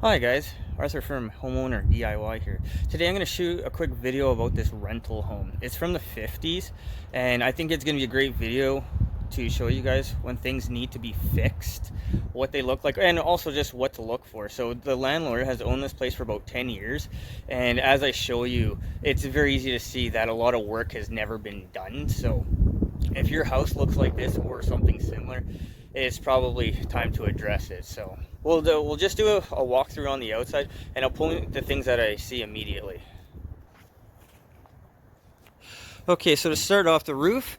Hi guys, Arthur from Homeowner DIY here. Today I'm going to shoot a quick video about this rental home. It's from the 50s and I think it's going to be a great video to show you guys when things need to be fixed, what they look like, and also just what to look for. So the landlord has owned this place for about 10 years, and as I show you, it's very easy to see that a lot of work has never been done. So if your house looks like this or something similar, it's probably time to address it. So we'll just do a walkthrough on the outside, and I'll point the things that I see immediately. Okay, so to start off, the roof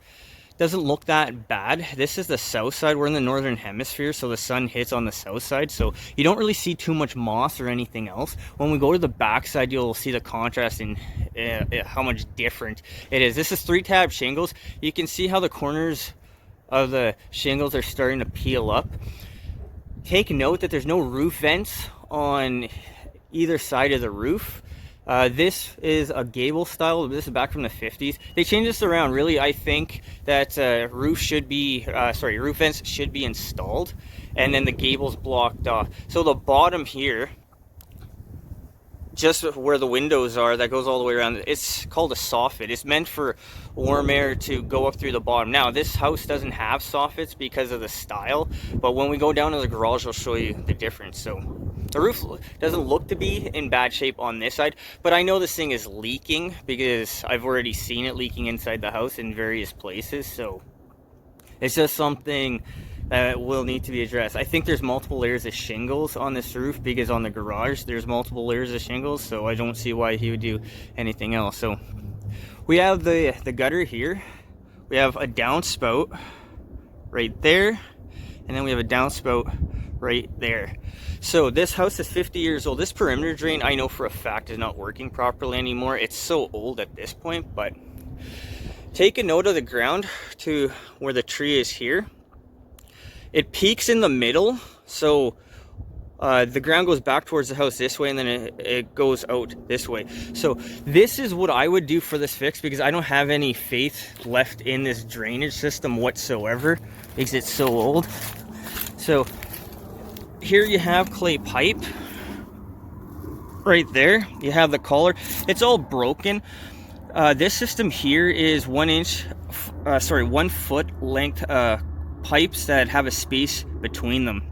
doesn't look that bad. This is the south side. We're in the northern hemisphere, so the sun hits on the south side, so you don't really see too much moss or anything else. When we go to the back side, you'll see the contrast in how much different it is. This is 3-tab shingles. You can see how the corners of the shingles are starting to peel up. Take note that there's no roof vents on either side of the roof. This is a gable style. This is back from the 50s. They changed this around. Really, I think that roof vents should be installed, and then the gables blocked off. So the bottom here, just where the windows are, that goes all the way around, it's called a soffit. It's meant for warm air to go up through the bottom. Now this house doesn't have soffits because of the style, but when we go down to the garage, I'll show you the difference. So the roof doesn't look to be in bad shape on this side, but I know this thing is leaking because I've already seen it leaking inside the house in various places. So it's just something that will need to be addressed. I think there's multiple layers of shingles on this roof because on the garage there's multiple layers of shingles, so I don't see why he would do anything else. So we have the gutter here. We have a downspout right there, and then we have a downspout right there. So this house is 50 years old. This perimeter drain, I know for a fact, is not working properly anymore. It's so old at this point, but take a note of the ground to where the tree is here. It peaks in the middle, so the ground goes back towards the house this way, and then it goes out this way. So this is what I would do for this fix, because I don't have any faith left in this drainage system whatsoever because it's so old. So here you have clay pipe right there. You have the collar. It's all broken. This system here is 1 foot length pipes that have a space between them.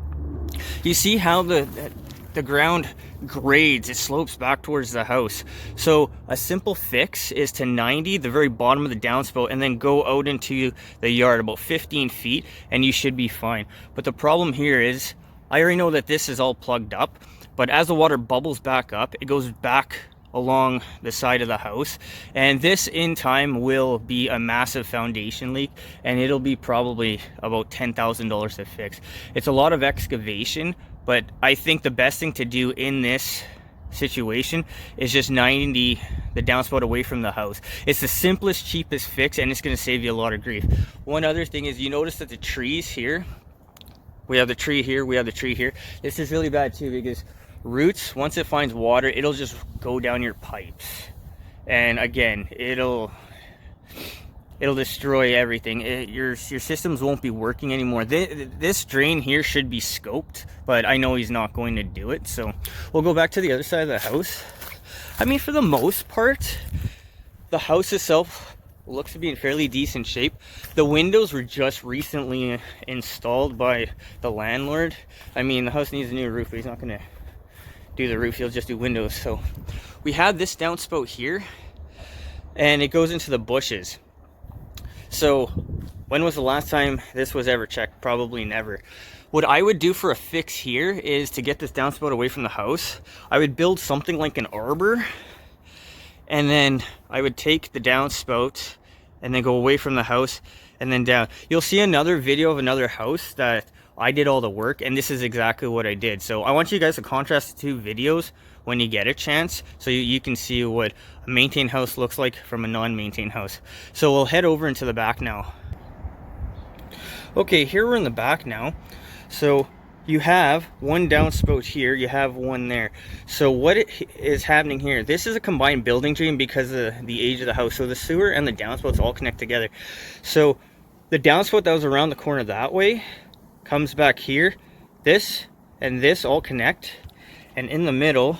You see how the ground grades, it slopes back towards the house. So a simple fix is to 90 the very bottom of the downspout and then go out into the yard about 15 feet and you should be fine. But the problem here is I already know that this is all plugged up, but as the water bubbles back up, it goes back along the side of the house, and this in time will be a massive foundation leak, and it'll be probably about $10,000 to fix. It's a lot of excavation, but I think the best thing to do in this situation is just 90 the downspout away from the house. It's the simplest, cheapest fix, and it's going to save you a lot of grief. One other thing is, you notice that the trees here, we have the tree here, we have the tree here. This is really bad too, because roots, once it finds water, it'll just go down your pipes, and again, it'll destroy everything. Your systems won't be working anymore. This drain here should be scoped, but I know he's not going to do it. So we'll go back to the other side of the house. I mean, for the most part, the house itself looks to be in fairly decent shape. The windows were just recently installed by the landlord. I mean, the house needs a new roof, but he's not going to do the roof, he'll just do windows. So we have this downspout here, and it goes into the bushes. So when was the last time this was ever checked? Probably never. What I would do for a fix here is to get this downspout away from the house. I would build something like an arbor, and then I would take the downspout and then go away from the house and then down. You'll see another video of another house that I did all the work, and this is exactly what I did. So I want you guys to contrast the two videos when you get a chance, so you can see what a maintained house looks like from a non-maintained house. So we'll head over into the back now. Okay, here we're in the back now. So you have one downspout here, you have one there. So what is happening here, this is a combined building drain because of the age of the house. So the sewer and the downspouts all connect together. So the downspout that was around the corner that way comes back here. This and this all connect, And in the middle,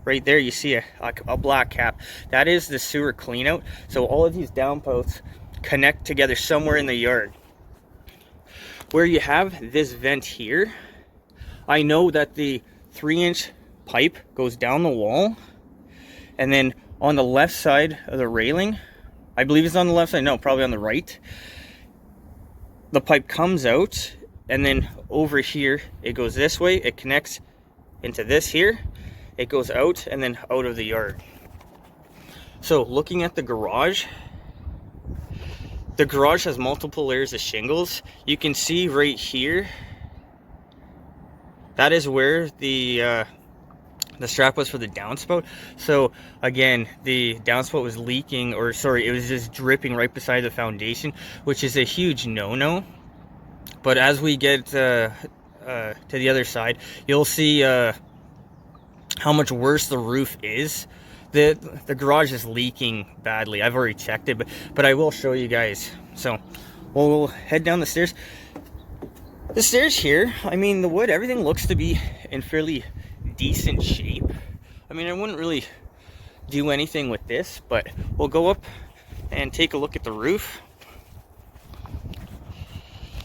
right there, you see a black cap. That is the sewer clean out. So all of these downspouts connect together somewhere in the yard. Where you have this vent here, I know that the 3-inch pipe goes down the wall, and then on the left side of the railing, I believe it's on the left side, no, probably on the right, the pipe comes out, and then over here, it goes this way, it connects into this here, it goes out, and then out of the yard. So looking at the garage has multiple layers of shingles. You can see right here, that is where the strap was for the downspout. So again, the downspout was leaking, or sorry, it was just dripping right beside the foundation, which is a huge no-no. But as we get to the other side, you'll see how much worse the roof is. The garage is leaking badly. I've already checked it, but I will show you guys. So we'll head down the stairs. The stairs here, I mean, the wood, everything looks to be in fairly decent shape. I mean, I wouldn't really do anything with this, but we'll go up and take a look at the roof.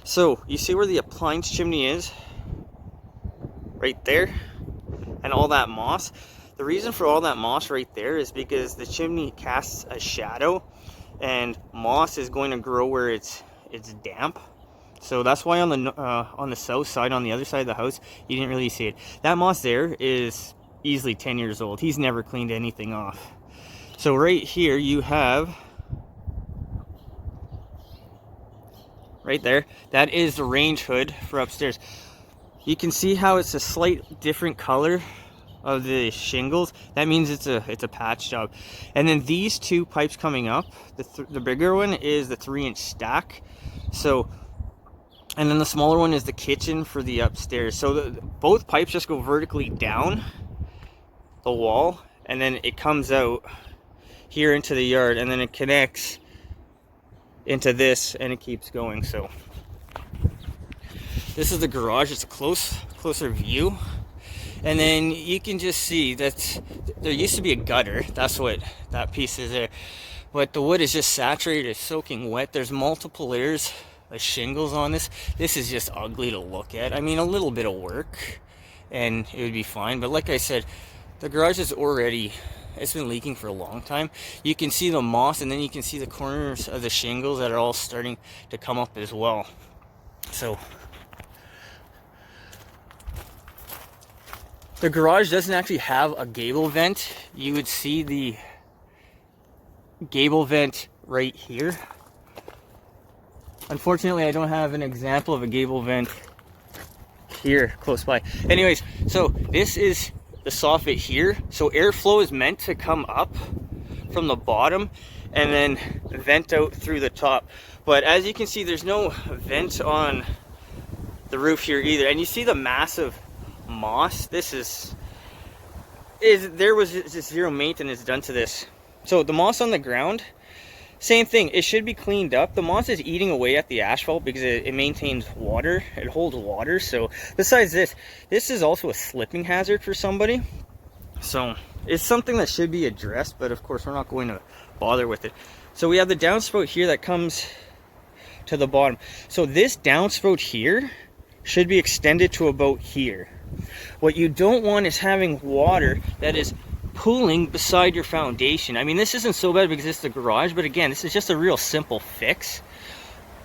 So you see where the appliance chimney is? Right there. And all that moss. The reason for all that moss right there is because the chimney casts a shadow, and moss is going to grow where it's damp. So that's why on the south side, on the other side of the house, you didn't really see it. That moss there is easily 10 years old. He's never cleaned anything off. So right here you have, right there, that is the range hood for upstairs. You can see how it's a slight different color of the shingles. That means it's a patch job. And then these two pipes coming up, the bigger one is the 3-inch stack. So, and then the smaller one is the kitchen for the upstairs. So both pipes just go vertically down the wall, and then it comes out here into the yard, and then it connects into this, and it keeps going. So this is the garage. It's a closer view. And then you can just see that there used to be a gutter. That's what that piece is there. But the wood is just saturated, it's soaking wet. There's multiple layers of shingles on this. This is just ugly to look at. I mean, a little bit of work and it would be fine. But like I said, the garage is already, it's been leaking for a long time. You can see the moss, and then you can see the corners of the shingles that are all starting to come up as well. So the garage doesn't actually have a gable vent. You would see the gable vent right here. Unfortunately, I don't have an example of a gable vent here close by. Anyways, so this is the soffit here. So airflow is meant to come up from the bottom and then vent out through the top. But as you can see, there's no vent on the roof here either. And you see the massive moss. This there was just zero maintenance done to this. So the moss on the ground, same thing, it should be cleaned up. The moss is eating away at the asphalt because it maintains water, it holds water. So besides this is also a slipping hazard for somebody. So it's something that should be addressed, but of course we're not going to bother with it. So we have the downspout here that comes to the bottom. So this downspout here should be extended to about here. What you don't want is having water that is pooling beside your foundation. I mean, this isn't so bad because it's the garage, but again, this is just a real simple fix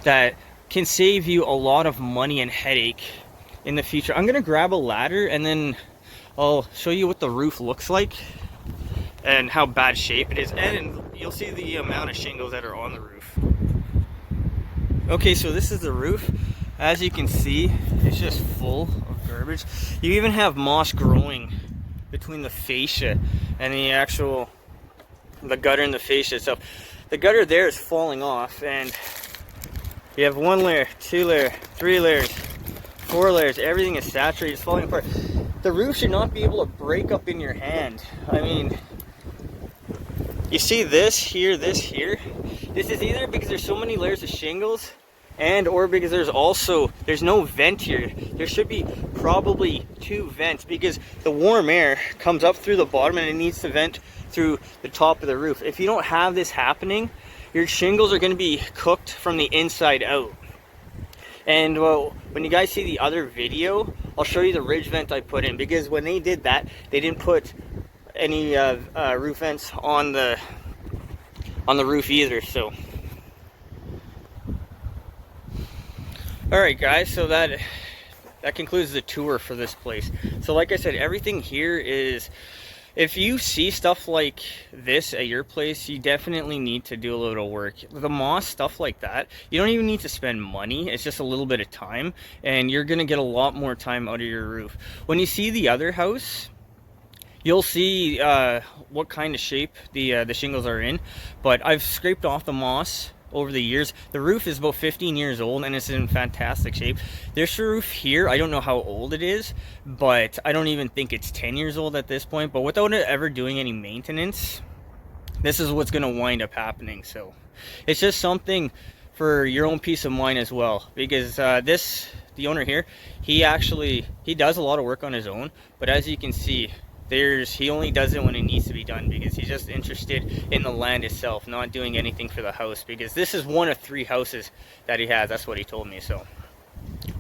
that can save you a lot of money and headache in the future. I'm gonna grab a ladder and then I'll show you what the roof looks like and how bad shape it is, and you'll see the amount of shingles that are on the roof. Okay, so this is the roof. As you can see, it's just full of garbage. You even have moss growing between the fascia and the gutter and the fascia itself. The gutter there is falling off, and you have 1 layer, 2 layer, 3 layers, 4 layers. Everything is saturated, it's falling apart. The roof should not be able to break up in your hand. I mean, you see this here, this here. This is either because there's so many layers of shingles and or because there's no vent here. There should be probably 2 vents, because the warm air comes up through the bottom and it needs to vent through the top of the roof. If you don't have this happening, your shingles are going to be cooked from the inside out. And well, when you guys see the other video, I'll show you the ridge vent I put in, because when they did that, they didn't put any roof vents on the roof either. So alright guys, so that concludes the tour for this place. So like I said, everything here is, if you see stuff like this at your place, you definitely need to do a little work. The moss, stuff like that, you don't even need to spend money. It's just a little bit of time, and you're gonna get a lot more time out of your roof. When you see the other house, you'll see what kind of shape the shingles are in. But I've scraped off the moss over the years. The roof is about 15 years old and it's in fantastic shape. This roof here, I don't know how old it is, but I don't even think it's 10 years old at this point. But without it ever doing any maintenance, this is what's going to wind up happening. So it's just something for your own peace of mind as well, because the owner here, he does a lot of work on his own, but as you can see, he only does it when it needs to be done, because he's just interested in the land itself, not doing anything for the house, because this is one of 3 houses that he has. That's what he told me. So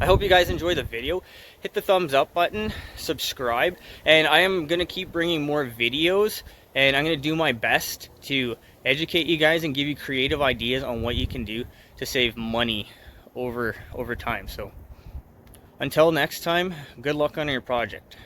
I hope you guys enjoy the video. Hit the thumbs up button, subscribe, and I am going to keep bringing more videos, and I'm going to do my best to educate you guys and give you creative ideas on what you can do to save money over time. So until next time, good luck on your project.